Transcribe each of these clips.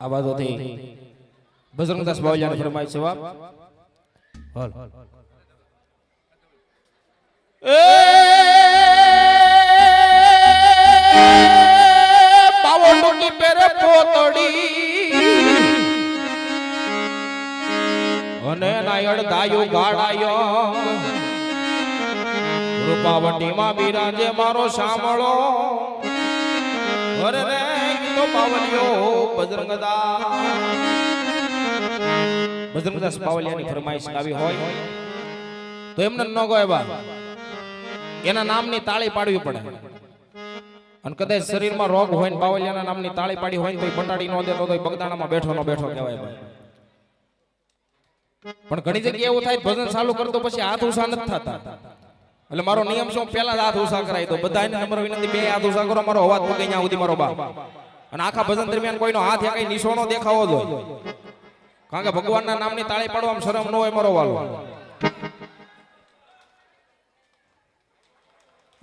આવાજોથી બજરંગદાસ બાવળિયાની ફરમાઈશ છે બાપ હાલ એ બાવળની પેરે પોતડી અને નાયડ દાયો ગાડાયો રૂપાવટીમાં બિરાજે મારો સાંભળો અરે રે તો બાવળિયો બજરંગદાસ બાવળિયાની ફરમાઈશ આવી હોય તો એમને ન ગોય બા એના નામની તાળી પાડવી પડે અને કદાચ શરીરમાં રોગ હોય ને બાવળિયાના નામની તાળી પાડી હોય તો બટાડી નો દેતો તો બગદાણામાં બેઠો કહેવાય ભાઈ પણ ઘણી જગ્યાએ એવું થાય ભજન ચાલુ કરતો પછી હાથ ઉષા નથી થતા એટલે મારો નિયમ શું પહેલા હાથ ઉષા કરાય તો બધાને નમ્ર વિનંતી બે હાથ ઉષા કરો મારો અવાજ પગે અહીંયા સુધી મારો બાપ અને આખા ભજન દરમિયાન કોઈનો હાથ યા કઈ નિશાનો દેખાવો જોઈએ કારણ કે ભગવાનના નામની તાળી પાડવામાં શરમ ન હોય મારો વાલો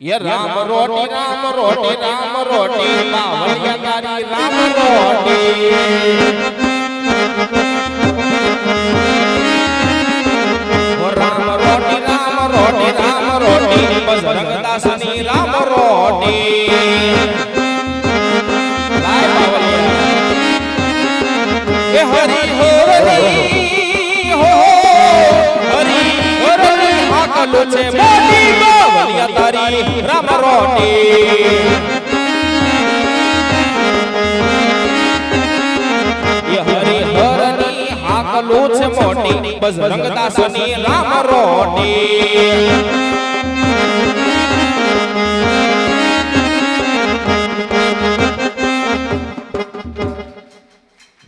ये राम रोटी बावलिया तारी राम रोटी वो राम रोटी बजरंगदास नी राम रोटी लाय बावलिया ए हरि हो हाकलो छे मोटी बावलिया तारी राम रोटी ये हरि हरनी हाकलो छे मोटी बजरंगदास नी राम रोटी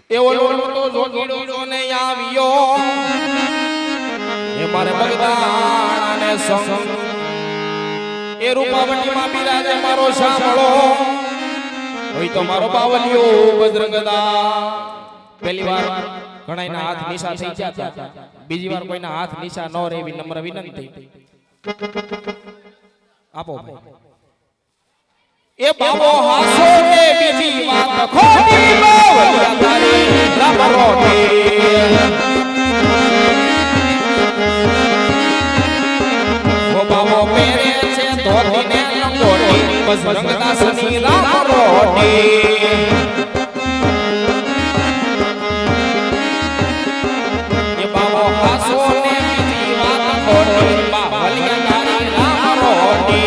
एवो लोटो जोगीड़ो ने आवियो मारे बगदाणा ने संग ए रूपावटीમાં બિરાજે મારો સાંભળો હોય તો મારો બાવળિયો બજરંગદાસ પહેલી વાર ઘણાયના હાથ નિશા થઈ ગયા હતા બીજી વાર કોઈના હાથ નિશા ન રહે એવી નમ્ર વિનંતી આપો એ બાબો હાસો ને બીજી વાત ખોટી બાવળિયા તારી રામ રોટી बाबो पेरे छे धोती ने लंगोटी बजरंगदास नी राम रोटी ये बाबो हासो ने बीजी वात खोटी बावलिया तारी राम रोटी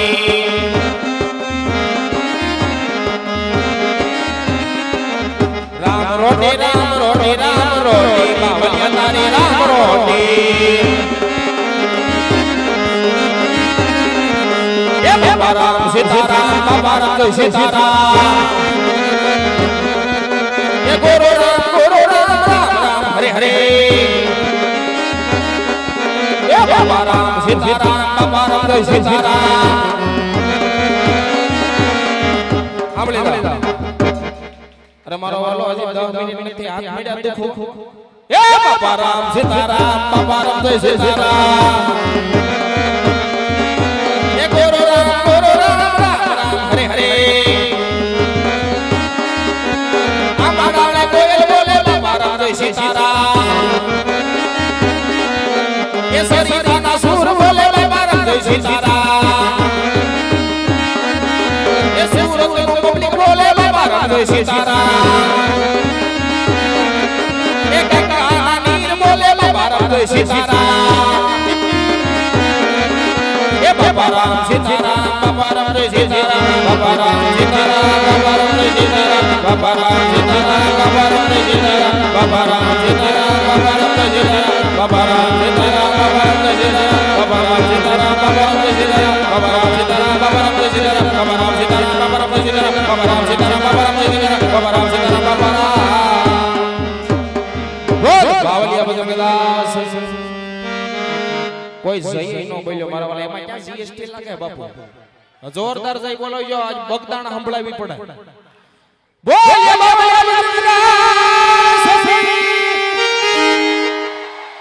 राम रोटी बावलिया तारी राम रोटी बाबा राम जय सीताराम ये गुरु राम हरे हरे ये बाबा राम सीताराम जय सीताराम हमले अरे मारो वालो हजी 10 मिनिट નથી હાથ મેડ્યા દેખો એ બાબા રામ સીતારામ બાબા રામ જય સીતારામ हरे हरे आमाड़े कोयल बोले बाबा राम जय सीताराम ये सरिता सुर बोले बाबा राम जय सीताराम ये सूरत पब्लिक बोले बाबा राम जय सीताराम ये गंगा नीर बोले बाबा राम जय सीताराम ये बाबा राम सीताराम बाबा राम जय सीताराम बाबा राम सीताराम बाबा राम जय सीताराम बाबा राम सीताराम बाबा राम जय सीताराम बाबा राम सीताराम बाबा राम जय सीताराम बाबा राम सीताराम बाबा राम जय सीताराम बाबा राम सीताराम बाबा राम जय सीताराम बाबा राम सीताराम बाबा राम जय सीताराम बाबा राम सीताराम बाबा राम जय सीताराम बाबा राम सीताराम बाबा राम जय सीताराम बाबा राम सीताराम बाबा राम बोल बावलिया बजरंगदास कोई सही नो बोल्यो मारा वाला एमा क्या जीएसटी लागे बापू जोरदार सही बोलो जो आज बगदाणा संभळावी पड़े बोल बावलिया बजरंगदास